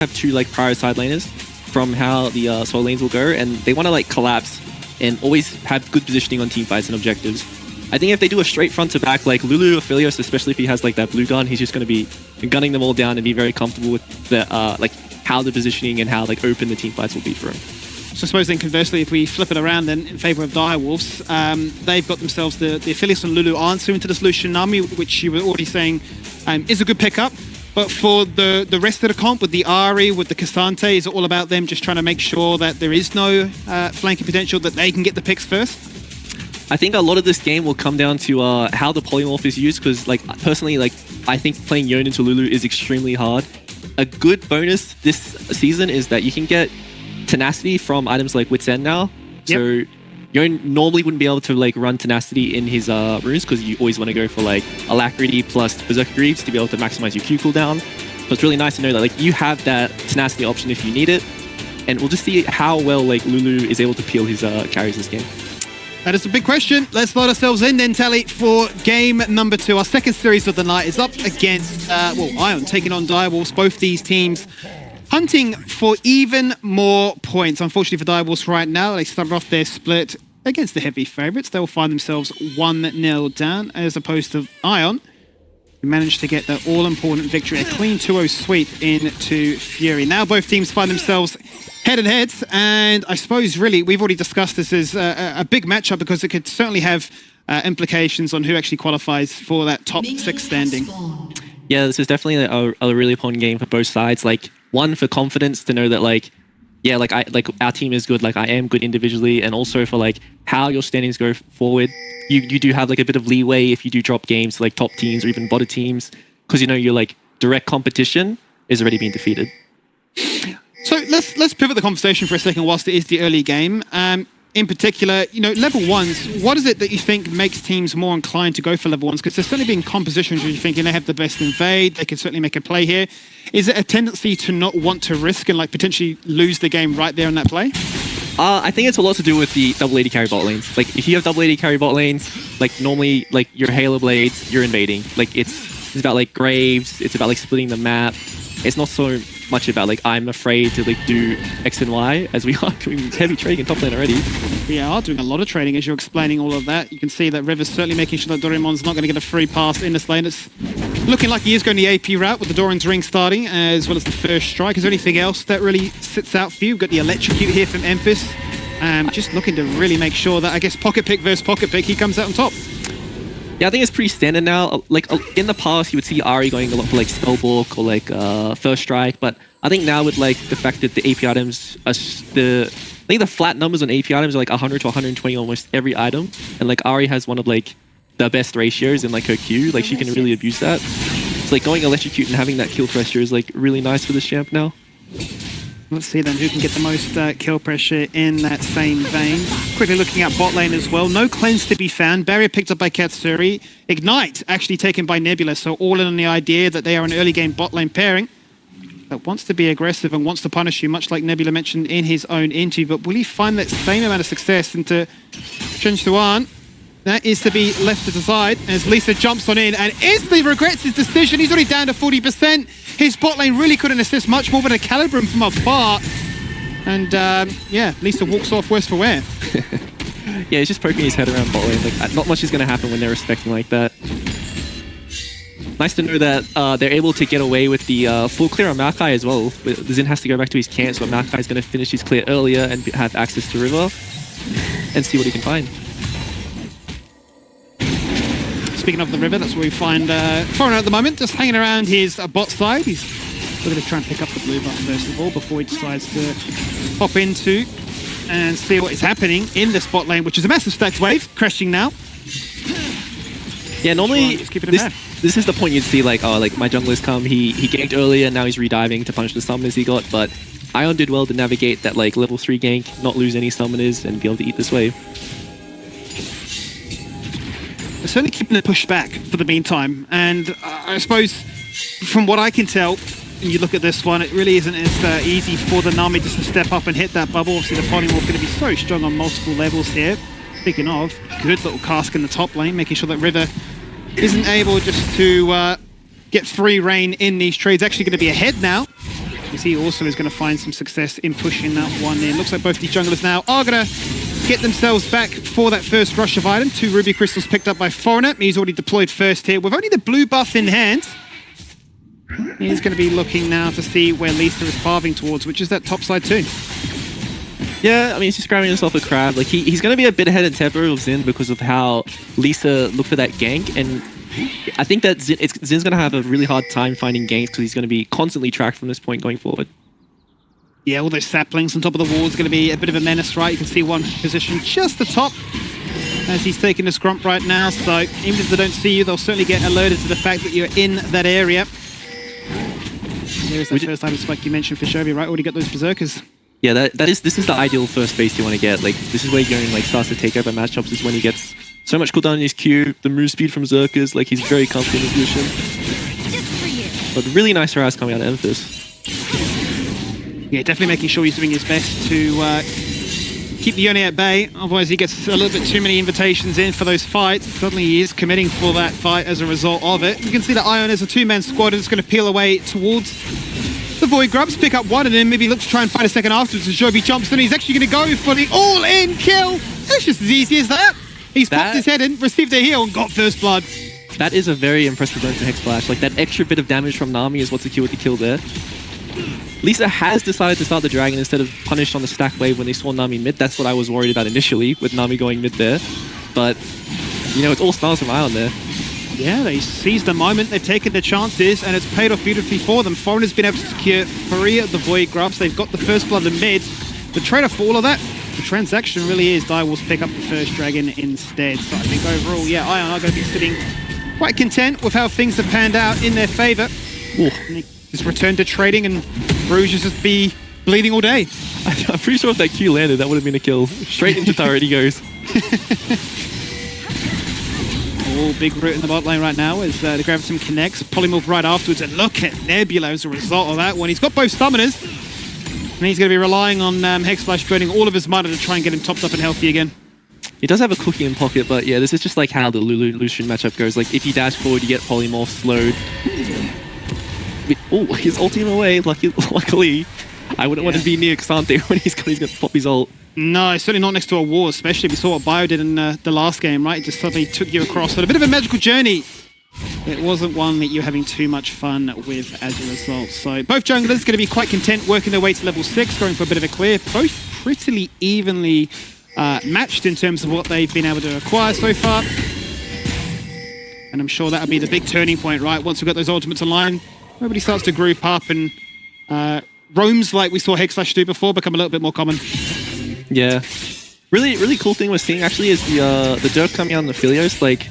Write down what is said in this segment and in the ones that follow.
have two like prior side laners from how the solo lanes will go, and they want to like collapse and always have good positioning on team fights and objectives. I think if they do a straight front to back, like Lulu or Philios, especially if he has like that blue gun, he's just going to be gunning them all down and be very comfortable with the like how the positioning and how like open the team fights will be for him. So I suppose then conversely, if we flip it around then in favor of Direwolves, they've got themselves the Philios and Lulu answer into this Lucian Nami, which you were already saying is a good pickup. But for the rest of the comp, with the Ahri, with the Cassante, is it all about them just trying to make sure that there is no flanking potential, that they can get the picks first? I think a lot of this game will come down to how the polymorph is used, because like personally, like I think playing Yone into Lulu is extremely hard. A good bonus this season is that you can get tenacity from items like Wit's End now. So Yone normally wouldn't be able to like run tenacity in his runes, because you always want to go for like Alacrity plus Berserker Greaves to be able to maximize your Q cooldown. So it's really nice to know that like you have that tenacity option if you need it, and we'll just see how well like Lulu is able to peel his carries this game. That is a big question. Let's load ourselves in then, Tally, for game number 2. Our second series of the night is up against, Ion taking on Direwolves. Both these teams hunting for even more points. Unfortunately for Direwolves right now, they started off their split against the heavy favourites. They will find themselves 1-0 down, as opposed to Ion, who managed to get the all-important victory, a clean 2-0 sweep into Fury. Now both teams find themselves head-and-head, and I suppose really we've already discussed this as a big matchup, because it could certainly have implications on who actually qualifies for that top 6 standing. Yeah, this is definitely a really important game for both sides. Like, one, for confidence to know that like, yeah, like our team is good, like I am good individually, and also for like how your standings go forward. You do have like a bit of leeway if you do drop games to like top teams or even bottom teams, because you know your like direct competition is already being defeated. So let's pivot the conversation for a second whilst it is the early game. In particular, you know, level 1s, what is it that you think makes teams more inclined to go for level 1s? Because there's certainly been compositions where you think they have the best invade, they can certainly make a play here. Is it a tendency to not want to risk and like potentially lose the game right there in that play? I think it's a lot to do with the double AD carry bot lanes. Like if you have double AD carry bot lanes, like normally like your Halo Blades, you're invading. Like it's about like Graves, it's about like splitting the map. It's not so much about like I'm afraid to like do X and Y, as we are doing heavy trading in top lane already. We are doing a lot of trading as you're explaining all of that. You can see that River's certainly making sure that Doraemon's not going to get a free pass in this lane. It's looking like he is going the AP route with the Doran's Ring starting, as well as the first strike. Is there anything else that really sits out for you? We've got the Electrocute here from Emphis. Just looking to really make sure that, I guess, pocket pick versus pocket pick, he comes out on top. Yeah, I think it's pretty standard now. Like in the past, you would see Ahri going a lot for like Spellbook or like First Strike, but I think now with like the fact that the AP items are I think the flat numbers on AP items are like 100 to 120 almost every item, and like Ahri has one of like the best ratios in like her Q. Like she can really abuse that. So like going Electrocute and having that kill pressure is like really nice for this champ now. Let's see then who can get the most kill pressure in that same vein. Quickly looking at bot lane as well. No cleanse to be found. Barrier picked up by Katsuri. Ignite actually taken by Nebula. So all in on the idea that they are an early game bot lane pairing that wants to be aggressive and wants to punish you, much like Nebula mentioned in his own interview. But will he find that same amount of success into Chen Tuan? That is to be left to decide as Lisa jumps on in and instantly regrets his decision. He's already down to 40%. His bot lane really couldn't assist much more than a Calibrum from afar. And yeah, Lisa walks off worse for wear. Yeah, he's just poking his head around bot lane. Like, not much is going to happen when they're respecting like that. Nice to know that they're able to get away with the full clear on Maokai as well. Zin has to go back to his camp, so Maokai is going to finish his clear earlier and have access to River and see what he can find. Speaking of the River, that's where we find Foreigner at the moment, just hanging around his bot side. He's looking to try and pick up the blue buff first of all before he decides to hop into and see what is happening in this bot lane, which is a massive stacked wave, crashing now. Yeah, normally this is the point you'd see like, oh, like my jungler's come, he ganked earlier, now he's rediving to punish the summoners he got, but Ion did well to navigate that like level 3 gank, not lose any summoners, and be able to eat this wave. They're certainly keeping it pushed back for the meantime, and I suppose from what I can tell, when you look at this one, it really isn't as easy for the Nami just to step up and hit that bubble. Obviously the polymorph going to be so strong on multiple levels here. Speaking of, good little cask in the top lane, making sure that River isn't able just to get free reign in these trades. Actually going to be ahead now You see also is going to find some success in pushing that one in. Looks like both these junglers now are going to get themselves back for that first rush of item. 2 Ruby Crystals picked up by Foreigner. He's already deployed first here. With only the blue buff in hand, he's going to be looking now to see where Lisa is carving towards, which is that top side too. Yeah, I mean, he's just grabbing himself a crab. Like, he's going to be a bit ahead in tempo of Xin because of how Lisa looked for that gank. And I think that Zin's going to have a really hard time finding ganks because he's going to be constantly tracked from this point going forward. Yeah, all those saplings on top of the wall is going to be a bit of a menace, right? You can see one position just the top as he's taking the scrump right now. So even if they don't see you, they'll certainly get alerted to the fact that you're in that area. There's that first item spike you mentioned for Shobi, right? Already got those berserkers. Yeah, this is the ideal first base you want to get. Like, this is where Yoon like starts to take over matchups. This is when he gets so much cooldown in his Q, the move speed from Zerkers. Like, he's very comfortable in his position. But really nice harass coming out of Emphis. Yeah, definitely making sure he's doing his best to keep the Yone at bay. Otherwise, he gets a little bit too many invitations in for those fights. Suddenly, he is committing for that fight as a result of it. You can see that Ion is a 2-man squad and it's going to peel away towards the Void Grubs, pick up one and then maybe look to try and find a second afterwards as Jovi jumps in. He's actually going to go for the all-in kill. It's just as easy as that. He's popped his head in, received a heal and got first blood. That is a very impressive burn from Hex Flash. Like, that extra bit of damage from Nami is what secured the kill there. Lisa has decided to start the dragon instead of punish on the stack wave when they saw Nami mid. That's what I was worried about initially with Nami going mid there. But, you know, it's all stars from Ion there. Yeah, they seized the moment, they've taken their chances, and it's paid off beautifully for them. Foreigner's been able to secure 3 of the Void Grubs. They've got the first blood in mid. The trade-off for all of that, the transaction really is Direwolves pick up the first dragon instead. So I think overall, yeah, Ion are going to be sitting quite content with how things have panned out in their favor. Just return to trading and Bruges just be bleeding all day. I'm pretty sure if that Q landed, that would have been a kill. Straight into turret he goes. Oh, big root in the bot lane right now as the Graviton connects. Polymorph right afterwards, and look at Nebula as a result of that one. He's got both summoners, and he's going to be relying on Hex Flash burning all of his mana to try and get him topped up and healthy again. He does have a cookie in pocket, but yeah, this is just like how the Lulu-Lucian matchup goes. Like, if you dash forward, you get Polymorph slowed. Oh, he's ulting him away, luckily. I wouldn't want to be near Xante when he's going to pop his ult. No, certainly not next to a wall, especially we saw what Bio did in the last game, right? It just suddenly took you across on a bit of a magical journey. It wasn't one that you're having too much fun with as a result. So both junglers going to be quite content working their way to level 6, going for a bit of a clear. Both prettily evenly matched in terms of what they've been able to acquire so far. And I'm sure that'll be the big turning point, right? Once we've got those ultimates online, everybody starts to group up and roams like we saw Hex Flash do before become a little bit more common. Yeah. Really cool thing we're seeing actually is the dirt coming out in the Philios. Like,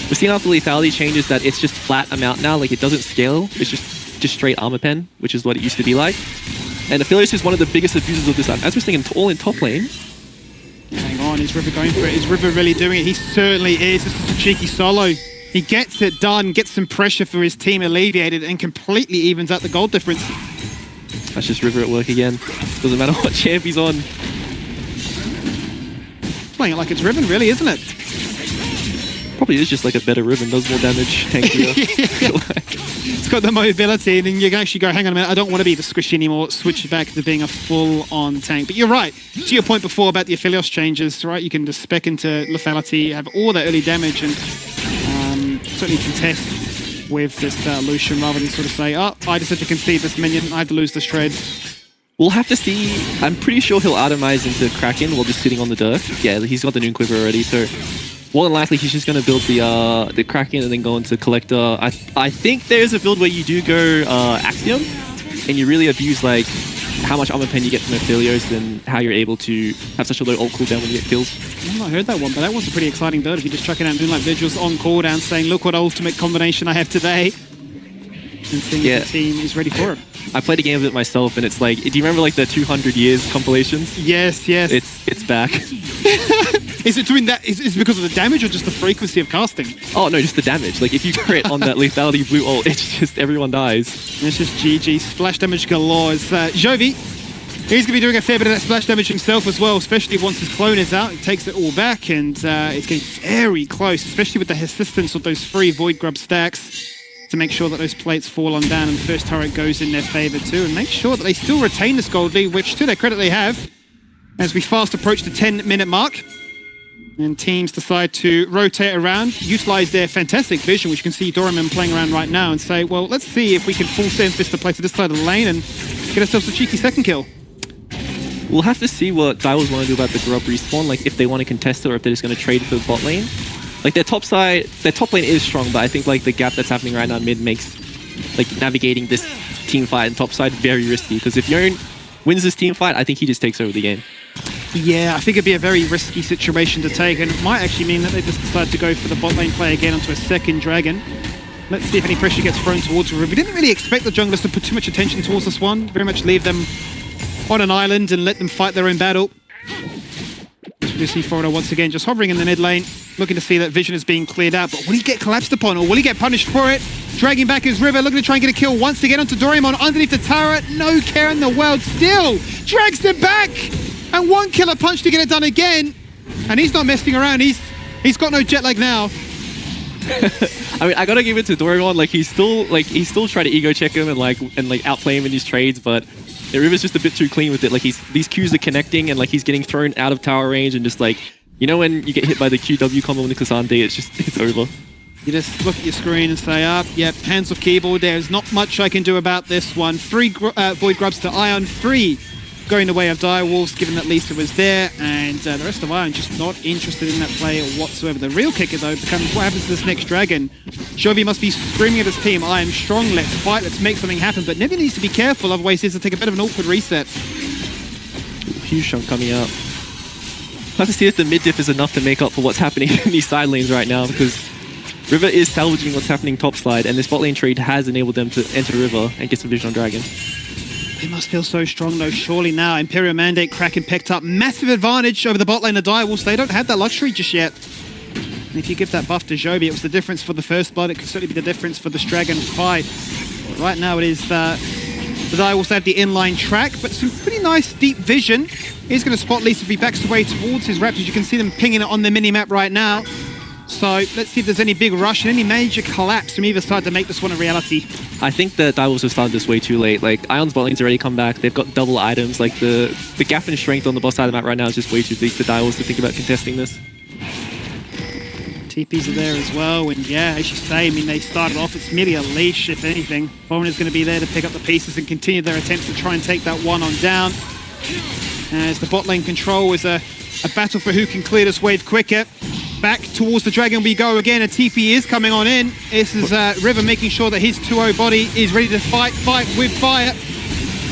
we're seeing after lethality changes that it's just flat amount now. Like, it doesn't scale. It's just straight armor pen, which is what it used to be like. And the Philios is one of the biggest abusers of this. As we're seeing all in top lane. Hang on, is River going for it? Is River really doing it? He certainly is. This is a cheeky solo. He gets it done, gets some pressure for his team alleviated, and completely evens out the gold difference. That's just River at work again. Doesn't matter what champ he's on. Playing it like it's Riven, really, isn't it? Probably is just like a better Riven, does more damage, tankier. It's got the mobility, and then you can actually go, hang on a minute, I don't want to be the squishy anymore, switch it back to being a full-on tank. But you're right, to your point before about the Aphelios changes, right? You can just spec into lethality, have all that early damage, and certainly contest with this Lucian rather than sort of say, oh, I just have to concede this minion, I have to lose this trade. We'll have to see. I'm pretty sure he'll atomize into Kraken while just sitting on the dirt. Yeah, he's got the Noon Quiver already, so more than likely he's just going to build the Kraken and then go into Collector. I think there's a build where you do go Axiom, and you really abuse like how much armor pen you get from Aphelios and how you're able to have such a low ult cooldown when you get kills. I've not heard that one, but that was a pretty exciting build if you're just chucking out Moonlight Vigils on cooldown saying, look what ultimate combination I have today. And seeing if the team is ready for it. I played a game of it myself, and it's like, do you remember like the 200 years compilations? Yes. It's back. Is it doing that? Is it because of the damage or just the frequency of casting? Oh no, just the damage. Like if you crit on that lethality blue ult, it's just everyone dies. It's just GG. Splash damage galore. It's Jovi. He's going to be doing a fair bit of that splash damage himself as well, especially once his clone is out. He takes it all back, and it's getting very close, especially with the assistance of those 3 Void Grub stacks. to make sure that those plates fall on down and the first turret goes in their favor too, and make sure that they still retain this gold lead, which to their credit they have, as we fast approach the 10-minute mark. And teams decide to rotate around, utilize their fantastic vision, which you can see Doraemon playing around right now, and say, well, let's see if we can force Memphis to play to this side of the lane and get ourselves a cheeky second kill. We'll have to see what Daiwos want to do about the Grub respawn, like if they want to contest it or if they're just going to trade for the bot lane. Like their top lane is strong, but I think like the gap that's happening right now in mid makes like navigating this team fight in top side very risky, because if Yearn wins this team fight, I think he just takes over the game. Yeah, I think it'd be a very risky situation to take, and it might actually mean that they just decide to go for the bot lane play again onto a second dragon. Let's see if any pressure gets thrown towards River. We didn't really expect the junglers to put too much attention towards this one. Very much leave them on an island and let them fight their own battle. We see Florida once again just hovering in the mid lane, looking to see that vision is being cleared out. But will he get collapsed upon, or will he get punished for it? Dragging back his River, looking to try and get a kill once to get onto Doraemon underneath the turret. No care in the world, still drags him back! And one killer punch to get it done again. And he's not messing around, he's got no jet lag now. I mean, I gotta give it to Doraemon, like he's still trying to ego check him and outplay him in these trades, but River's just a bit too clean with it. Like these Qs are connecting and like he's getting thrown out of tower range, and just like, you know when you get hit by the QW combo in the Cassandre, it's over. You just look at your screen and say, yep, hands off keyboard, there's not much I can do about this one. 3 Void Grubs to Ion, 3 going the way of Direwolves, given that Lisa was there, and the rest of Ion just not interested in that play whatsoever. The real kicker, though, becomes what happens to this next dragon. Jovi must be screaming at his team, I am strong, let's fight, let's make something happen, but Nevi needs to be careful, otherwise he has to take a bit of an awkward reset. Huge chunk coming out. I have to see if the mid diff is enough to make up for what's happening in these side lanes right now, because River is salvaging what's happening top side, and this bot lane trade has enabled them to enter River and get some vision on Dragon. They must feel so strong though, surely now. Imperial Mandate, Kraken picked up. Massive advantage over the bot lane of Direwolves. They don't have that luxury just yet. And if you give that buff to Jovi, it was the difference for the first blood. It could certainly be the difference for this Dragon fight. But right now it is the Direwolves have the inline track, but some pretty nice deep vision. He's going to spot Lisa if he backs away towards his Raptors. You can see them pinging it on the mini-map right now. So let's see if there's any big rush and any major collapse from either side to make this one a reality. I think that Direwolves have started this way too late. Like, Ion's bot lane's already come back. They've got double items. Like, the gap in strength on the boss side of the map right now is just way too big for Direwolves to think about contesting this. TPs are there as well, and yeah, as you say, I mean, they started off, it's merely a leash, if anything. Foreigner's going to be there to pick up the pieces and continue their attempts to try and take that one on down. As the bot lane control is a battle for who can clear this wave quicker. Back towards the dragon we go again. A TP is coming on in. This is River making sure that his 2-0 body is ready to fight with fire.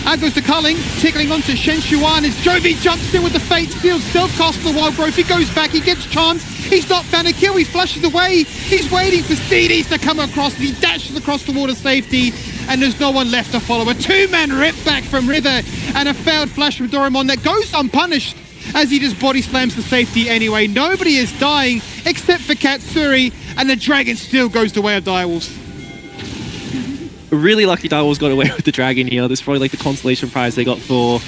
Out goes the culling, tickling onto Shen Shuan as Jovi jumps in with the Fate Seal, self-cast the Wild Growth. He goes back, he gets charms. He's not found a kill, he flushes away. He's waiting for CDs to come across. He dashes across the water safety, and there's no one left to follow. A 2-man rip back from River, and a failed flash from Doraemon that goes unpunished as he just body slams the safety anyway. Nobody is dying except for Katsuri, and the dragon still goes the way of Direwolves. Really lucky Direwolves got away with the dragon here. This is probably like the consolation prize they got for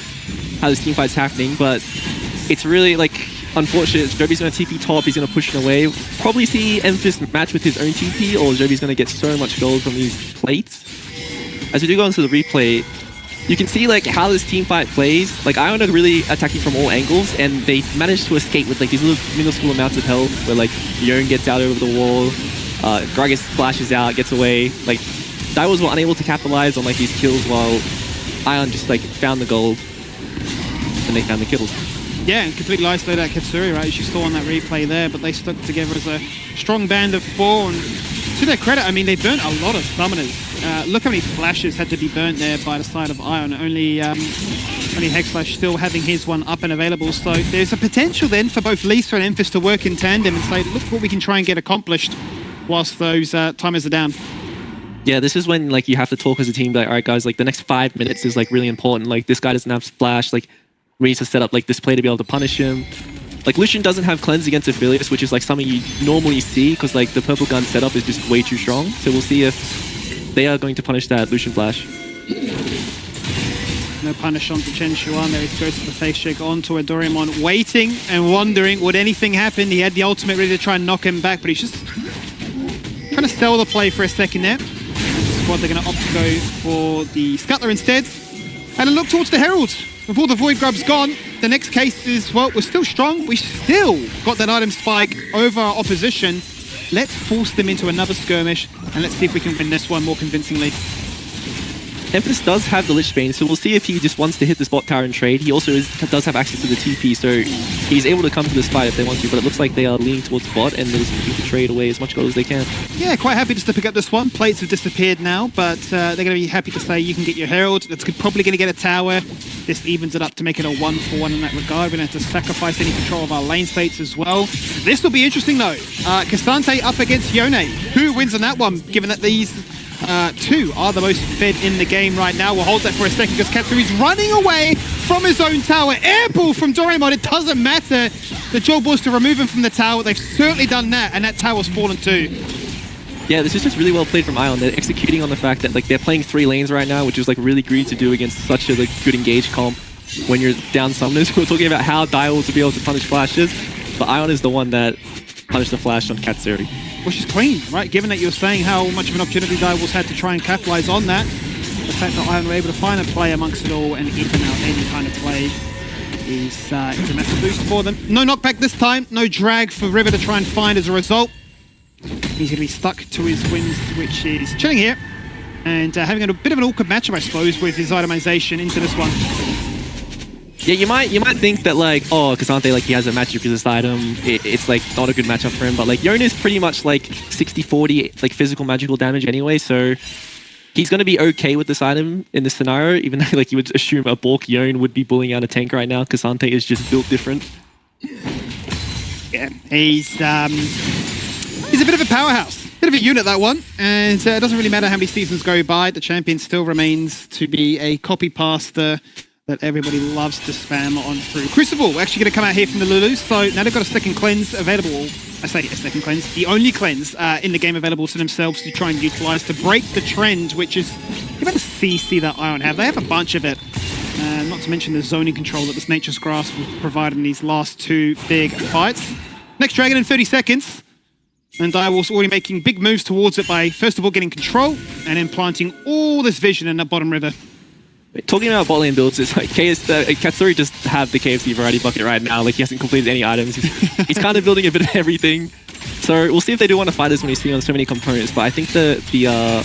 how this team fight's happening, but it's really like unfortunate. Jovi's going to TP top, he's going to push it away. Probably see Memphis match with his own TP, or Jovi's going to get so much gold from these plates. As we do go into the replay, you can see like how this team fight plays. Like Ion are really attacking from all angles, and they managed to escape with like these little minuscule amounts of health, where like Yearn gets out over the wall, Gragas splashes out, gets away. Like Direwolves were unable to capitalize on like these kills, while Ion just like found the gold and they found the kills. Yeah, and completely isolated that Katsuri, right? As you saw on that replay there, but they stuck together as a strong band of 4. And to their credit, I mean, they burnt a lot of summoners. Look how many flashes had to be burnt there by the side of Ion. Only Hexflash still having his one up and available. So there's a potential then for both Lisa and Memphis to work in tandem and say, look what we can try and get accomplished whilst those timers are down. Yeah, this is when like you have to talk as a team, like, all right guys, like the next 5 minutes is like really important. Like this guy doesn't have splash, like we need to set up like this play to be able to punish him. Like Lucian doesn't have cleanse against Aphelios, which is like something you normally see because like the purple gun setup is just way too strong. So we'll see if they are going to punish that Lucian flash. No punish onto Chen Shuan. There he goes to the face check onto a Doraemon, waiting and wondering would anything happen. He had the ultimate ready to try and knock him back, but he's just trying to sell the play for a second there. squad. They're going to opt to go for the Scuttler instead. And a look towards the Herald. Before the Void Grub's gone, the next case is, well, we're still strong. We still got that item spike over our opposition. Let's force them into another skirmish, and let's see if we can win this one more convincingly. Emphis does have the Lich Bane, so we'll see if he just wants to hit this bot tower and trade. He also does have access to the TP, so he's able to come to this fight if they want to, but it looks like they are leaning towards bot and they're just looking to trade away as much gold as they can. Yeah, quite happy just to pick up this one. Plates have disappeared now, but they're going to be happy to say you can get your Herald. That's probably going to get a tower. This evens it up to make it a 1-for-1 in that regard. We're going to have to sacrifice any control of our lane states as well. This will be interesting though. K'Sante up against Yone. Who wins on that one, given that these two are the most fed in the game right now? We'll hold that for a second because Katsui's running away from his own tower. Airball from Doraemon. It doesn't matter. The job was to remove him from the tower. They've certainly done that, and that tower's fallen too. Yeah, this is just really well played from Ion. They're executing on the fact that they're playing 3 lanes right now, which is really greedy to do against such a good engaged comp when you're down summoners. We're talking about how Direwolf to be able to punish flashes, but Ion is the one that punished the flash on Katsuri. Which is clean, right? Given that you're saying how much of an opportunity Direwolves had to try and capitalize on that, the fact that Ion were able to find a play amongst it all and even out any kind of play is a massive boost for them. No knockback this time, no drag for River to try and find as a result. He's going to be stuck to his wins, which is chilling here, and having a bit of an awkward matchup, I suppose, with his itemization into this one. Yeah, you might think that oh, K'Sante he has a magic resist item. It's not a good matchup for him, but Yone is pretty much 60-40 physical magical damage anyway, so he's going to be okay with this item in this scenario, even though you would assume a bulk Yone would be bullying out a tank right now. K'Sante is just built different. Yeah, he's a bit of a powerhouse. Bit of a unit, that one. And it doesn't really matter how many seasons go by. The champion still remains to be a copy pasta that everybody loves to spam on through. Crucible, we're actually going to come out here from the Lulu. So now they've got a second cleanse available. I say a second cleanse. The only cleanse in the game available to themselves to try and utilize to break the trend, which is the amount of CC that Ion have. They have a bunch of it. Not to mention the zoning control that this Nature's Grasp will provide in these last 2 big fights. Next Dragon in 30 seconds. And Direwolf's already making big moves towards it by, first of all, getting control and then planting all this vision in the bottom river. Talking about bot lane builds, it's Katsuri just have the KFC variety bucket right now. He hasn't completed any items. He's kind of building a bit of everything. So we'll see if they do want to fight this when he's sitting on so many components. But I think the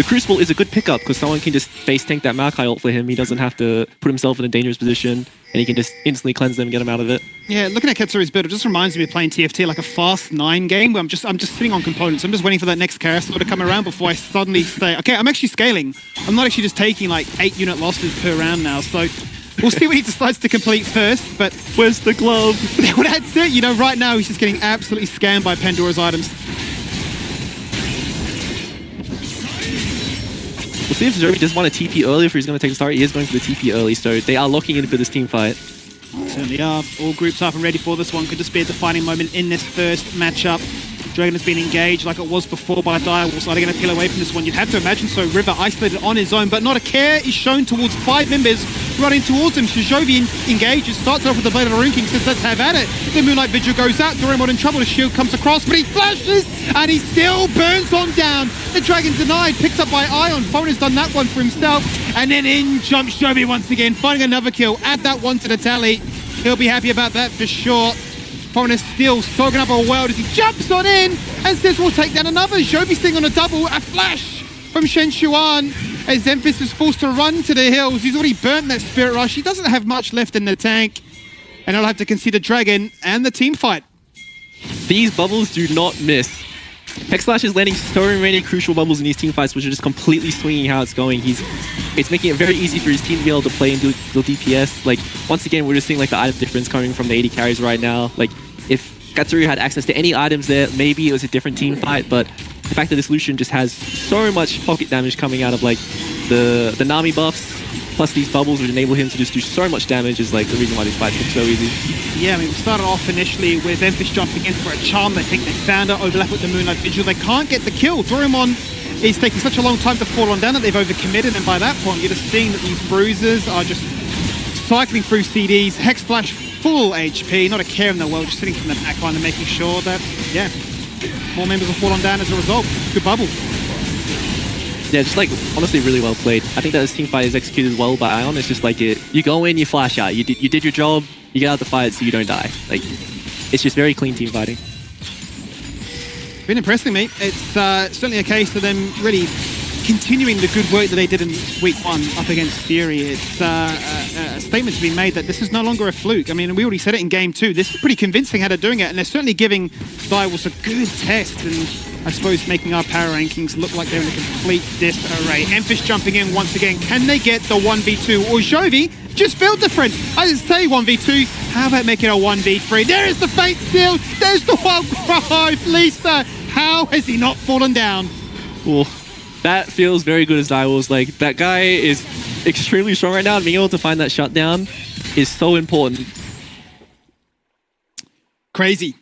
Crucible is a good pickup because someone can just base tank that Maokai ult for him. He doesn't have to put himself in a dangerous position, and he can just instantly cleanse them and get him out of it. Yeah, looking at Katsuri's build, it just reminds me of playing TFT like a fast 9 game where I'm just sitting on components. I'm just waiting for that next carousel to come around before I suddenly say, okay, I'm actually scaling. I'm not actually just taking 8 unit losses per round now. So we'll see what he decides to complete first. But where's the glove? Well, that's it. Right now he's just getting absolutely scammed by Pandora's items. We'll see if Zoe does want to TP early, if he's going to take the start. He is going for the TP early, so they are locking in for this team fight. Certainly are. All groups up and ready for this one. Could just be a defining moment in this first matchup. Dragon has been engaged like it was before by Direwolf, so they're going to peel away from this one. You'd have to imagine so. River isolated on his own, but not a care is shown towards 5 members running towards him. Shijovi engages, starts off with the Blade of the Rune King, says let's have at it. The Moonlight Vigil goes out, Doraemon in trouble, his shield comes across, but he flashes, and he still burns on down. The Dragon denied, picked up by Ion. Foreigner's done that one for himself, and then in jumps Shobi once again, finding another kill. Add that one to the tally. He'll be happy about that for sure. Foreigner still soaking up a world as he jumps on in and says we'll take down another. Shobi sting on a double, a flash from Shen Xuan as Zemphis is forced to run to the hills. He's already burnt that Spirit Rush. He doesn't have much left in the tank, and he'll have to concede the Dragon and the team fight. These bubbles do not miss. Hexflash is landing so many crucial bubbles in these team fights, which are just completely swinging how it's going. It's making it very easy for his team to be able to play and do DPS. Once again, we're just seeing the item difference coming from the AD carries right now. If Katsuri had access to any items there, maybe it was a different team fight, but the fact that this Lucian just has so much pocket damage coming out of the Nami buffs, plus these bubbles would enable him to just do so much damage is the reason why these fights look so easy. Yeah, we started off initially with Emphis jumping in for a charm. They think they found her, overlap with the Moonlight Vigil. They can't get the kill. Doraemon is taking such a long time to fall on down that they've overcommitted, and by that point you're just seeing that these bruisers are just cycling through CDs. Hexflash full HP, not a care in the world, just sitting from the back line and making sure that, more members will fall on down as a result. Good bubble. Yeah, just like honestly really well played. I think that this team fight is executed well by Ion. It's just like you go in, you flash out, you did your job, you get out the fight so you don't die. Like it's just very clean team fighting. Been impressing me. It's certainly a case of them really continuing the good work that they did in week 1 up against Fury. It's a statement to be made that this is no longer a fluke. I mean, we already said it in game 2. This is pretty convincing how they're doing it, and they're certainly giving Direwolves a good test, and I suppose making our power rankings look like they're in a complete disarray. Emphis jumping in once again. Can they get the 1v2? Or Jovi just felt different. I didn't say 1v2. How about making a 1v3? There is the fate seal. There's the wild cry. Lisa, how has he not fallen down? Cool. That feels very good as Direwolves. Like, that guy is extremely strong right now. Being able to find that shutdown is so important. Crazy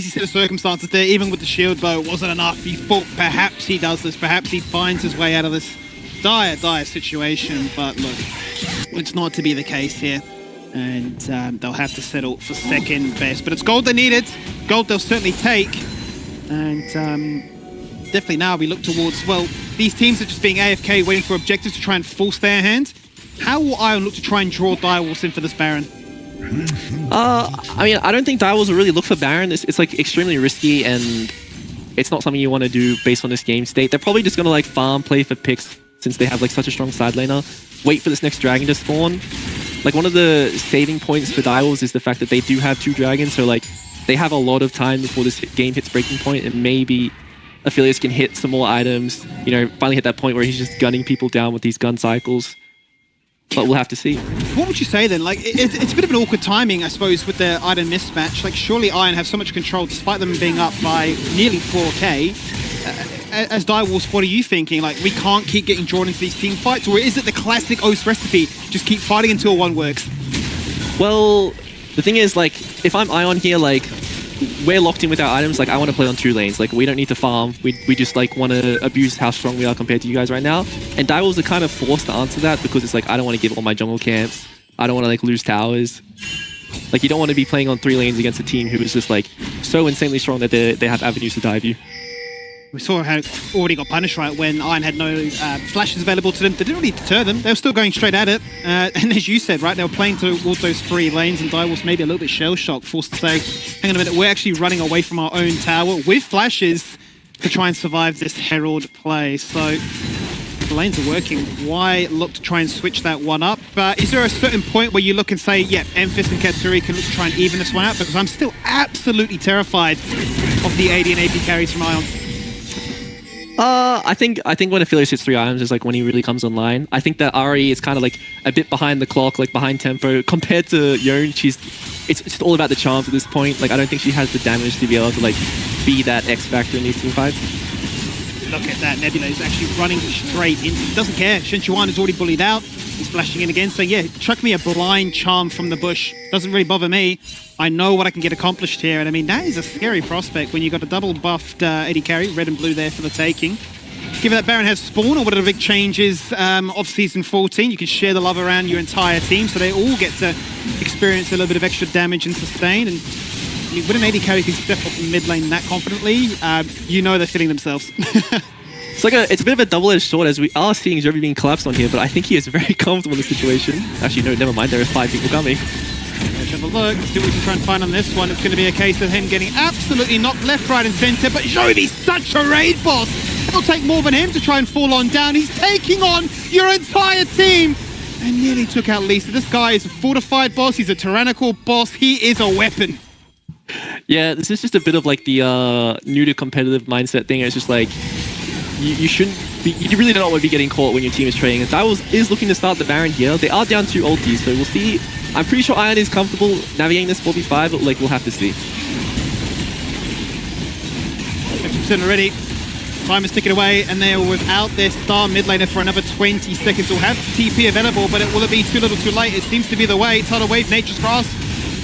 set of circumstances there. Even with the shield bow, it wasn't enough. He thought perhaps he does this. Perhaps he finds his way out of this dire situation. But look, it's not to be the case here. And they'll have to settle for second best. But it's gold they needed. Gold they'll certainly take. And definitely now we look towards, well, these teams are just being AFK, waiting for objectives to try and force their hand. How will Ion look to try and draw Direwolves in for this Baron? I mean, I don't think Direwolves will really look for Baron. It's like extremely risky, and it's not something you want to do based on this game state. They're probably just going to like farm, play for picks, since they have like such a strong side laner. Wait for this next dragon to spawn. Like, one of the saving points for Direwolves is the fact that they do have 2 dragons, so like they have a lot of time before this game hits breaking point, and maybe Aphelios can hit some more items, you know, finally hit that point where he's just gunning people down with these gun cycles. But we'll have to see. What would you say then? Like, it's a bit of an awkward timing, I suppose, with the item mismatch. Like, surely Iron have so much control despite them being up by nearly 4k. As Direwolves, what are you thinking? Like, we can't keep getting drawn into these team fights, or is it the classic Oath recipe? Just keep fighting until one works. Well, the thing is, like, if I'm Ion here, like, we're locked in with our items. Like, I want to play on 2 lanes. Like, we don't need to farm. We just, like, want to abuse how strong we are compared to you guys right now. And Direwolves are kind of forced to answer that because it's like, I don't want to give all my jungle camps. I don't want to, like, lose towers. Like, you don't want to be playing on 3 lanes against a team who is just, like, so insanely strong that they have avenues to dive you. We saw how it already got punished, right, when Iron had no flashes available to them. They didn't really deter them. They were still going straight at it. And as you said, right, they were playing towards those 3 lanes, and Direwolves maybe a little bit shell-shocked, forced to say, hang on a minute, we're actually running away from our own tower with flashes to try and survive this Herald play. So the lanes are working. Why look to try and switch that one up? Is there a certain point where you look and say, yeah, Emphis and Katsuri can look to try and even this one out? Because I'm still absolutely terrified of the AD and AP carries from Ion. I think when Aphelios hits 3 items is like when he really comes online. I think that Ari is kind of like a bit behind the clock, like behind tempo. Compared to Yone, it's just all about the charms at this point. Like, I don't think she has the damage to be able to like be that X factor in these team fights. Look at that, Nebula is actually running straight in. He doesn't care. Shen Chuan is already bullied out. He's flashing in again. So yeah, chuck me a blind charm from the bush. Doesn't really bother me. I know what I can get accomplished here. And I mean, that is a scary prospect when you've got a double buffed AD carry, red and blue there for the taking. Given that Baron has spawn, or one of the big changes of Season 14, you can share the love around your entire team, so they all get to experience a little bit of extra damage and sustain. And I mean, when an AD carry can step off the mid lane that confidently, you know they're feeling themselves. It's a bit of a double-edged sword, as we are seeing Jovi being collapsed on here, but I think he is very comfortable in the situation. Actually, no, never mind, there are 5 people coming. Let's have a look, see what we can try and find on this one. It's going to be a case of him getting absolutely knocked left, right and centre, but Jovi's such a raid boss! It'll take more than him to try and fall on down. He's taking on your entire team! And nearly took out Lisa. This guy is a fortified boss, he's a tyrannical boss, he is a weapon. Yeah, this is just a bit of like the new to competitive mindset thing. It's just like, you shouldn't be, you really don't want to be getting caught when your team is trading. And Direwolves is looking to start the Baron here. They are down 2 ultis, so we'll see. I'm pretty sure Iron is comfortable navigating this 4v5, but like, we'll have to see. 50% already. Time is ticking away, and they are without their star mid laner for another 20 seconds. We'll have TP available, but will it be too little too late? It seems to be the way. Tidal Wave, Nature's Cross,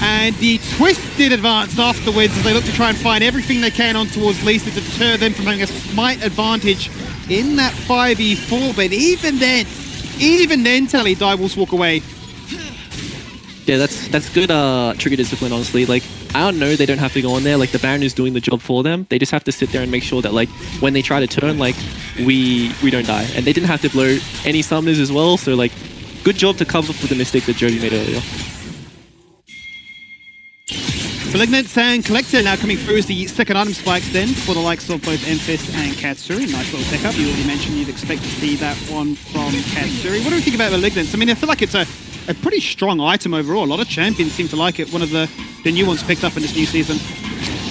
and the Twisted advance afterwards as they look to try and find everything they can on towards Lisa to deter them from having a smite advantage in that 5v4. But even then, Direwolves walk away. Yeah, that's good trigger discipline, honestly. Like, I don't know, they don't have to go on there. Like, the Baron is doing the job for them. They just have to sit there and make sure that, like, when they try to turn, like, we don't die. And they didn't have to blow any summoners as well, so, like, good job to cover for the mistake that Jody made earlier. Malignant and Collector now coming through as the second item spikes then for the likes of both Enfist and Katsuri. Nice little pickup. You already mentioned you'd expect to see that one from Katsuri. What do we think about Malignance? I mean, I feel like it's a pretty strong item overall. A lot of champions seem to like it. One of the new ones picked up in this new season.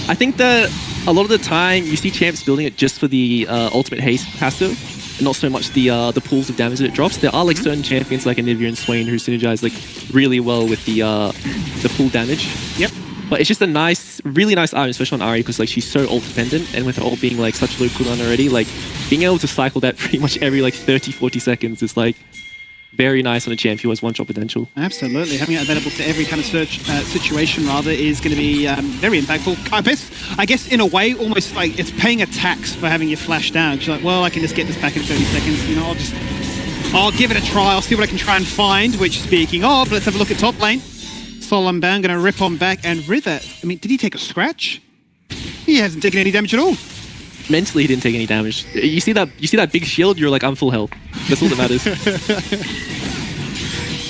I think that a lot of the time you see champs building it just for the ultimate haste passive, and not so much the pools of damage that it drops. There are like certain champions like Anivia and Swain who synergize like really well with the pool damage. Yep. But it's just a nice, really nice item, especially on Ari, because like she's so ult dependent, and with her ult being like such low cooldown already, like being able to cycle that pretty much every like 30-40 seconds is like very nice on a champ who has one-shot potential. Absolutely. Having it available to every kind of situation, rather, is going to be very impactful. I guess, in a way, almost like it's paying a tax for having your flash down. She's like, well, I can just get this back in 30 seconds. You know, I'll give it a try. I'll see what I can try and find, which, speaking of, let's have a look at top lane. Solemn Bound going to rip on back and River. I mean, did he take a scratch? He hasn't taken any damage at all. Mentally, he didn't take any damage. You see that big shield, you're like, I'm full health. That's all that matters.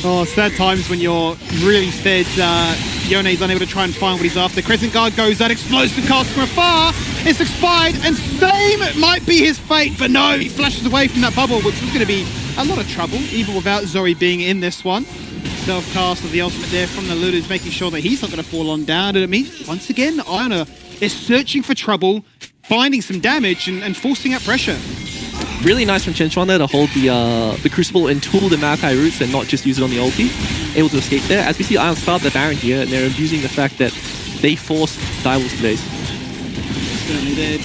Oh, sad times when you're really fed. Yone's unable to try and find what he's after. Crescent Guard goes out, explodes the cast from afar. It's expired, and same might be his fate, but no, he flashes away from that bubble, which was going to be a lot of trouble, even without Zoe being in this one. Self-cast of the ultimate there from the Lulu is making sure that he's not going to fall on down. And I mean, once again, Iona is searching for trouble, finding some damage, and forcing out pressure. Really nice from Chenchuan there to hold the Crucible and tool the Maokai roots and not just use it on the ulti. Able to escape there. As we see, Ion start the Baron here, and they're abusing the fact that they forced Direwolf's place. Certainly did.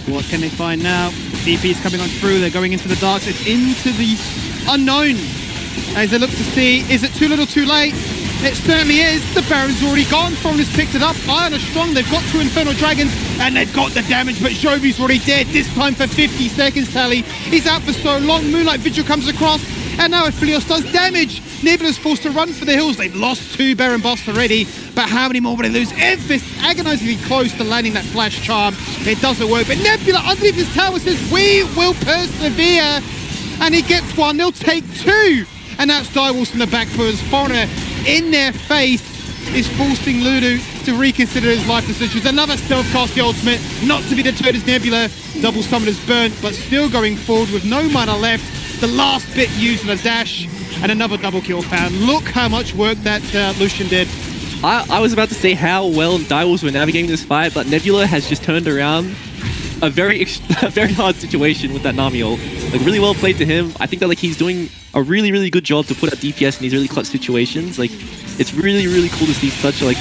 What can they find now? DP is coming on through. They're going into the dark. It's into the unknown. As they look to see, is it too little too late? It certainly is. The Baron's already gone. Thorn has picked it up. Iron are strong. They've got 2 Infernal Dragons, and they've got the damage, but Jovi's already dead. This time for 50 seconds, Tally. He's out for so long. Moonlight Vigil comes across, and now Aphelios does damage. Nebula's forced to run for the hills. They've lost 2 Baron buffs already, but how many more will they lose? Enfist agonizingly close to landing that flash charm. It doesn't work, but Nebula underneath his tower says, we will persevere, and he gets one. They'll take 2. And that's Direwolf from the back foot as Foreigner in their face is forcing Lulu to reconsider his life decisions. Another self-cast the ultimate, not to be deterred as Nebula. Double summon is burnt, but still going forward with no mana left. The last bit used in a dash, and another double kill found. Look how much work that Lucian did. I was about to say how well Direwolves were navigating this fight, but Nebula has just turned around a very hard situation with that Nami ult. Like, really well played to him. I think that like he's doing a really, really good job to put out DPS in these really clutch situations. Like, it's really, really cool to see such a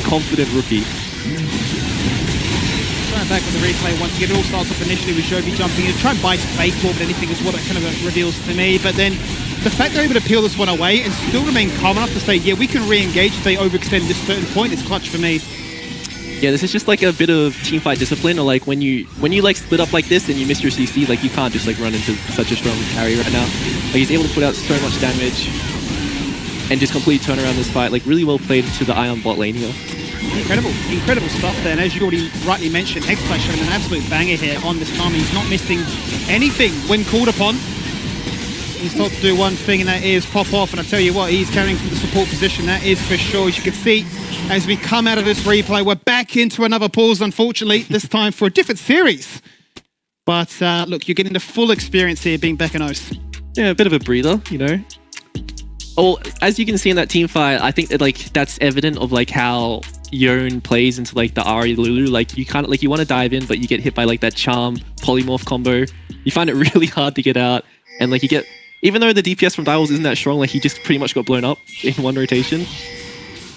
confident rookie. Trying back with the replay once again. It all starts off initially with Jovi jumping in, try and buy fake more than anything is what it kind of reveals to me. But then the fact they're able to peel this one away and still remain calm enough to say, yeah, we can re-engage if they overextend this certain point, is clutch for me. Yeah, this is just like a bit of teamfight discipline, or like when you like split up like this and you miss your CC, like you can't just like run into such a strong carry right now. Like, he's able to put out so much damage and just completely turn around this fight. Like, really well played to the Ion bot lane here. Incredible stuff there. And as you already rightly mentioned, Hexflash showing an absolute banger here on this time. He's not missing anything when called upon. He's told to do one thing, and that is pop off. And I tell you what, he's carrying from the support position, that is for sure. As you can see, as we come out of this replay, we're back into another pause, unfortunately, this time for a different series. But look, you're getting the full experience here being back in Oath. Yeah, a bit of a breather, you know. Oh, as you can see in that team fight, I think that like that's evident of like how Yone plays into like the Ari Lulu. Like, you can't, like, you want to dive in, but you get hit by like that charm polymorph combo. You find it really hard to get out, and like you get, even though the DPS from Direwolves isn't that strong, like he just pretty much got blown up in one rotation.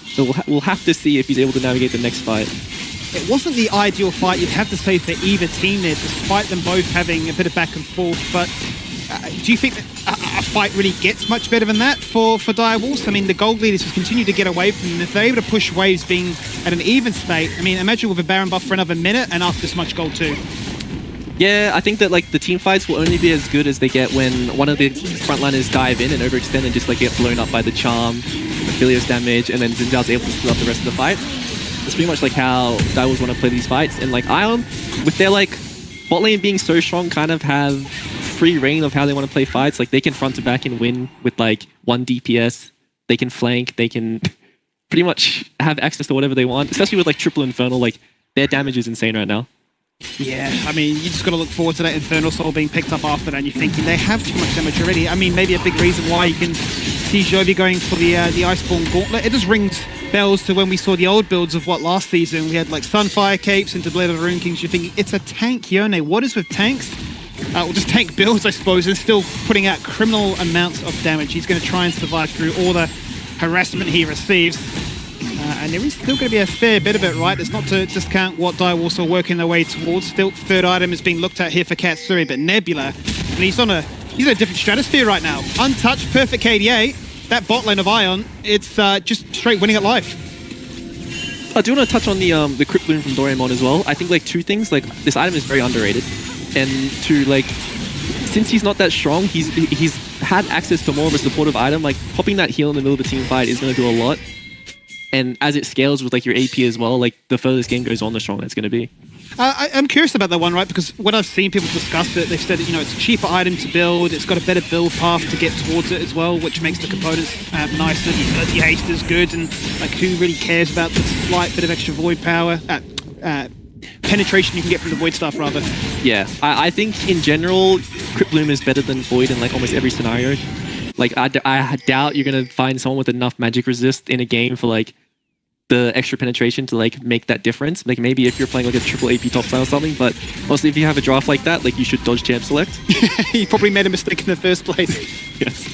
So we'll have to see if he's able to navigate the next fight. It wasn't the ideal fight, you'd have to say, for either team there, despite them both having a bit of back and forth. But do you think that a fight really gets much better than that for Direwolves? I mean, the gold leaders just continue to get away from them. If they're able to push waves being at an even state, I mean, imagine with a Baron buff for another minute and after this much gold too. Yeah, I think that like the team fights will only be as good as they get when one of the frontliners dive in and overextend and just like get blown up by the charm, Aphelios damage, and then Xin Zhao's able to split up the rest of the fight. That's pretty much like how Direwolves want to play these fights. And like Ion, with their like bot lane being so strong, kind of have free reign of how they want to play fights. Like they can front to back and win with like 1 DPS. They can flank. They can pretty much have access to whatever they want, especially with like triple Infernal. Like their damage is insane right now. Yeah, I mean, you just got to look forward to that Infernal Soul being picked up after that, and you're thinking they have too much damage already. I mean, maybe a big reason why you can see Jovi going for the Iceborne Gauntlet. It just rings bells to when we saw the old builds of what last season. We had like Sunfire Capes into Blade of the Rune Kings. You're thinking, it's a tank Yone. What is with tanks? Well, just tank builds, I suppose, and still putting out criminal amounts of damage. He's going to try and survive through all the harassment he receives. And there is still going to be a fair bit of it, right? It's not to discount what Direwolves are working their way towards. Still, third item is being looked at here for Katsuri, but Nebula, and he's in a different stratosphere right now. Untouched, perfect KDA. That bot lane of Ion, it's just straight winning at life. I do want to touch on the Crypt Bloom from Doraemon as well. I think like two things, like this item is very underrated, and to like, since he's not that strong, he's had access to more of a supportive item. Like popping that heal in the middle of a team fight is going to do a lot. And as it scales with like your AP as well, like the further this game goes on, the stronger it's going to be. I'm curious about that one, right? Because when I've seen people discuss it, they've said that, you know, it's a cheaper item to build, it's got a better build path to get towards it as well, which makes the components nicer. The haste is good, and like who really cares about the slight bit of extra void power? Penetration you can get from the void stuff, rather. Yeah, I think in general, Crypt Bloom is better than void in like almost every scenario. Like I doubt you're gonna find someone with enough magic resist in a game for like the extra penetration to like make that difference. Like maybe if you're playing like a triple AP topside or something, but mostly if you have a draft like that, like you should dodge champ select. You probably made a mistake in the first place. Yes.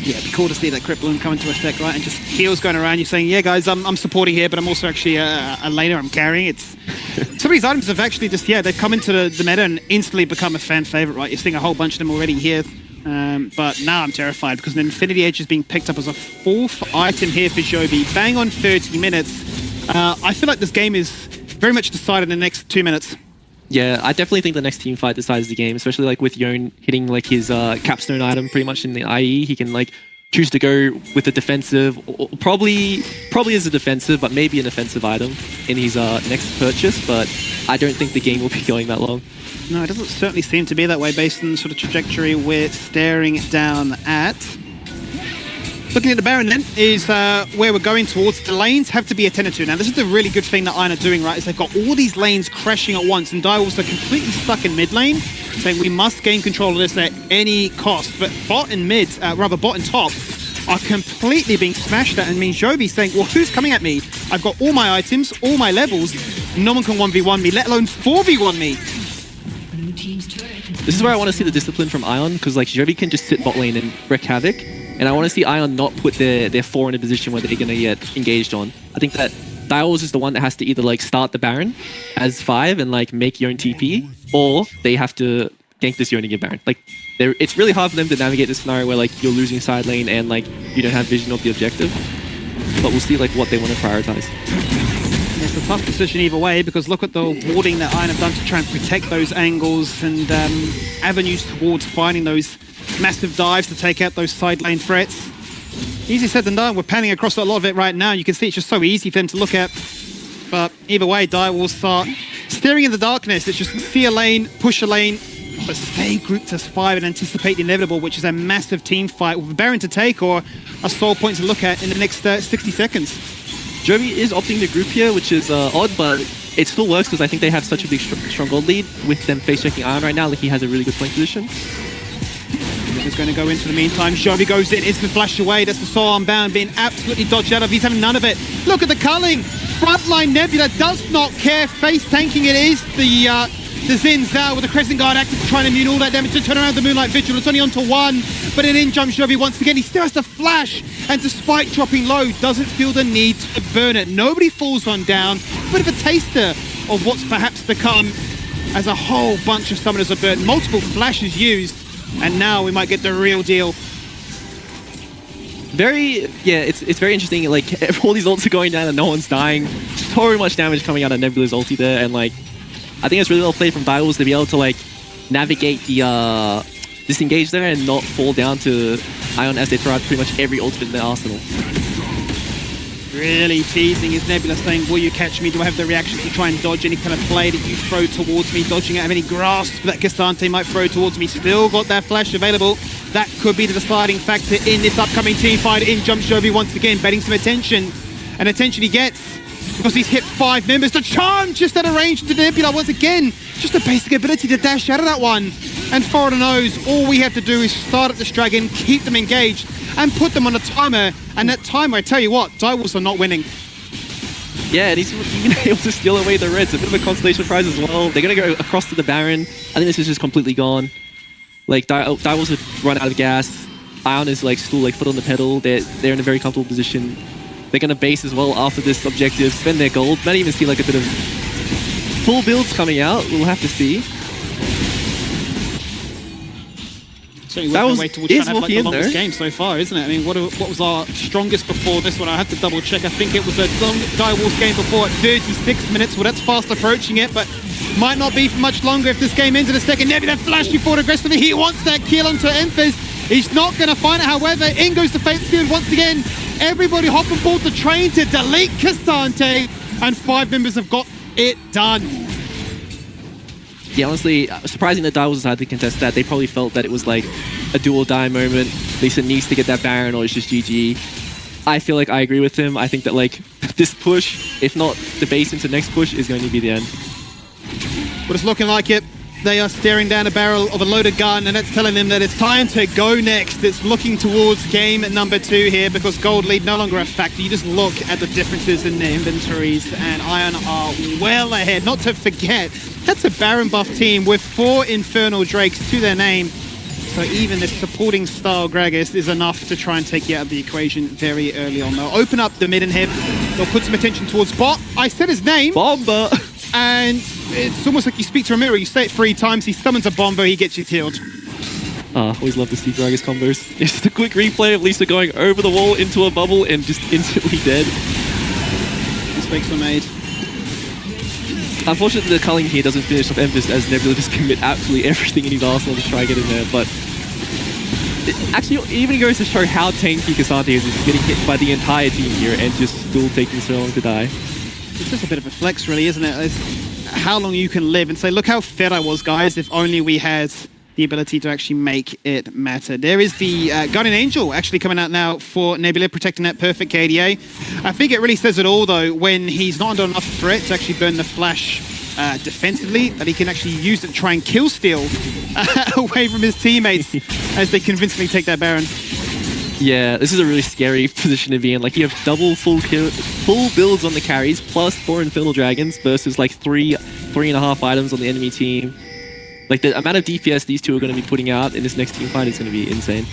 Yeah, it'd be cool to see that Crypt Bloom come into effect, right? And just heals going around. You're saying, yeah, guys, I'm supporting here, but I'm also actually a laner. I'm carrying. It's some of these items have actually just they've come into the meta and instantly become a fan favorite, right? You're seeing a whole bunch of them already here. But now I'm terrified because an Infinity Edge is being picked up as a 4th item here for Jovi. Bang on 30 minutes. I feel like this game is very much decided in the next 2 minutes. Yeah, I definitely think the next team fight decides the game, especially like with Yone hitting like his capstone item pretty much in the IE. He can like choose to go with a defensive, or probably as a defensive, but maybe an offensive item in his next purchase. But I don't think the game will be going that long. No, it doesn't certainly seem to be that way based on the sort of trajectory we're staring down at. Looking at the Baron then is where we're going towards. The lanes have to be attended to. Now, this is the really good thing that Iron are doing, right, is they've got all these lanes crashing at once, and Direwolves are completely stuck in mid lane, saying we must gain control of this at any cost. But bot and mid, bot and top, are completely being smashed at, and means Jovi saying, well, who's coming at me? I've got all my items, all my levels. No one can 1v1 me, let alone 4v1 me. This is where I want to see the discipline from Ion, because like Jovi can just sit bot lane and wreak havoc, and I want to see Ion not put their 4 in a position where they're going to get engaged on. I think that Direwolves is the one that has to either like start the Baron as 5 and like make Yone TP, or they have to gank this Yone and get Baron. Like it's really hard for them to navigate this scenario where like you're losing side lane and like you don't have vision of the objective. But we'll see like what they want to prioritize. It's a tough decision either way, because look at the warding that Iron have done to try and protect those angles and avenues towards finding those massive dives to take out those side lane threats. Easy said than done. We're panning across a lot of it right now. You can see it's just so easy for them to look at. But either way, Direwolves start staring in the darkness. It's just see a lane, push a lane, but stay grouped as 5 and anticipate the inevitable, which is a massive team fight with a Baron to take or a soul point to look at in the next 60 seconds. Jovi is opting the group here, which is odd, but it still works because I think they have such a big strong gold lead with them face-checking Iron right now. Like he has a really good flank position. Is going to go into the meantime. Jovi goes in, instant flash away. That's the soul unbound being absolutely dodged out of. He's having none of it. Look at the culling. Frontline Nebula does not care. Face tanking it is. The Xin Zhao with the Crescent Guard active to try and immune all that damage to turn around the Moonlight Vigil. It's only on to 1, but an in jumps Jovi once again. He still has to flash, and despite dropping low, doesn't feel the need to burn it. Nobody falls on down. A bit of a taster of what's perhaps become as a whole bunch of summoners are burnt. Multiple flashes used, and now we might get the real deal. It's very interesting. Like all these ults are going down and no one's dying. So much damage coming out of Nebula's ulti there, and like I think it's really well played from Direwolves to be able to like navigate the disengage there and not fall down to Ion as they throw out pretty much every ultimate in their arsenal. Really teasing his Nebula, saying, will you catch me? Do I have the reaction to try and dodge any kind of play that you throw towards me? Dodging out of any grasp that Cassante might throw towards me. Still got that flash available. That could be the deciding factor in this upcoming team fight. In jumps Jovi once again, betting some attention. And attention he gets because he's hit 5 members. The charm just out of range to Nebula once again. Just a basic ability to dash out of that one. And Foreigner knows all we have to do is start at this dragon, keep them engaged, and put them on a timer. And that timer, I tell you what, Direwolves are not winning. Yeah, and he's even able to steal away the reds. A bit of a consolation prize as well. They're going to go across to the Baron. I think this is just completely gone. Like, Direwolves have run out of gas. Ion is like still like foot on the pedal. They're in a very comfortable position. They're going to base as well after this objective, spend their gold. Might even see like a bit of full builds coming out. We'll have to see. That was way towards trying to have like the longest game so far, isn't it? I mean, what was our strongest before this one? I have to double check. I think it was a Direwolves game before at 36 minutes. Well, that's fast approaching it, but might not be for much longer if this game ends in a second. Nebula flashing forward aggressively. He wants that kill onto Emphas. He's not going to find it. However, in goes the Fate Field once again. Everybody hop aboard the train to delete Cassante, and 5 members have got it done. Yeah, honestly, surprising that Direwolves decided to contest that. They probably felt that it was like a do or die moment. Lisa needs to get that Baron or it's just GG. I feel like I agree with him. I think that like this push, if not the base into next push, is going to be the end. But it's looking like it. They are staring down a barrel of a loaded gun, and that's telling them that it's time to go next. It's looking towards game number 2 here because gold lead no longer a factor. You just look at the differences in their inventories, and Ion are well ahead. Not to forget, that's a Baron buff team with 4 Infernal Drakes to their name. So even this supporting style Gragas is enough to try and take you out of the equation very early on. They'll open up the mid and hip. They'll put some attention towards bot. I said his name. Bomber! And it's almost like you speak to a mirror. You say it 3 times, he summons a Bomber, he gets you killed. Always love to see Gragas combos. It's just a quick replay of Lisa going over the wall into a bubble and just instantly dead. Mistakes were made. Unfortunately, the culling here doesn't finish off Emphas as Nebula just commit absolutely everything in his arsenal to try and get in there, but it actually even goes to show how tanky Cassante is getting hit by the entire team here and just still taking so long to die. It's just a bit of a flex, really, isn't it? It's how long you can live and say, look how fed I was, guys, if only we had the ability to actually make it matter. There is the Guardian Angel actually coming out now for Nebula, protecting that perfect KDA. I think it really says it all, though, when he's not under enough threat to actually burn the flash defensively, that he can actually use it to try and kill steal away from his teammates as they convincingly take that Baron. Yeah, this is a really scary position to be in. Like, you have double full builds on the carries, plus 4 Infernal Dragons versus like 3.5 items on the enemy team. Like, the amount of DPS these two are going to be putting out in this next team fight is going to be insane.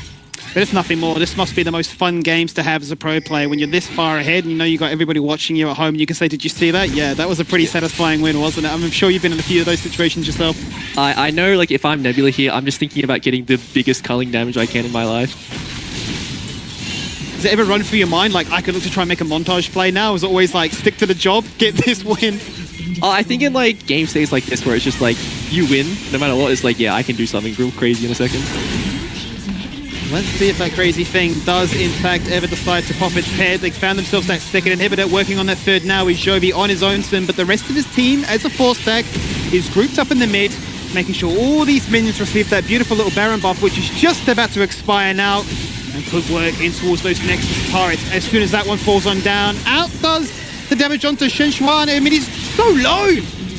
But if nothing more, this must be the most fun games to have as a pro player when you're this far ahead and you know you got everybody watching you at home and you can say, did you see that? Yeah, that was a pretty satisfying win, wasn't it? I'm sure you've been in a few of those situations yourself. I know, like, if I'm Nebula here, I'm just thinking about getting the biggest culling damage I can in my life. Does it ever run through your mind, like, I could look to try and make a montage play now? Is it always like, stick to the job, get this win? I think in like game states like this where it's just like, you win, no matter what, it's like, yeah, I can do something real crazy in a second. Let's see if that crazy thing does, in fact, ever decide to pop its head. They found themselves that second inhibitor. Working on that third now is Jovi on his own sim, but the rest of his team, as a 4-stack, is grouped up in the mid, making sure all these minions receive that beautiful little Baron buff, which is just about to expire now, and could work in towards those Nexus turrets. As soon as that one falls on down, out does the damage onto Shenchuan. I mean, he's so low,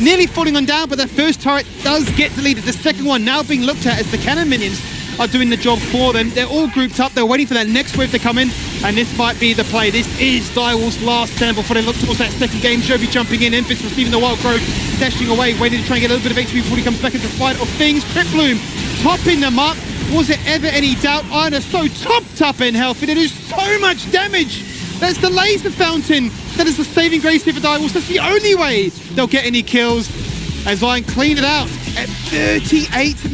nearly falling on down, but that first turret does get deleted. The second one now being looked at as the cannon minions are doing the job for them. They're all grouped up. They're waiting for that next wave to come in, and this might be the play. This is Direwolves' last stand before they look towards that second game. Jovi jumping in, Emphas receiving the wild growth, dashing away, waiting to try and get a little bit of HP before he comes back into the fight of things. Crypt Bloom topping them up. Was there ever any doubt? Iron are so topped up in health, and it is so much damage. That's the laser fountain. That is the saving grace here for Direwolves. That's the only way they'll get any kills, as Iron clean it out at 38 minutes.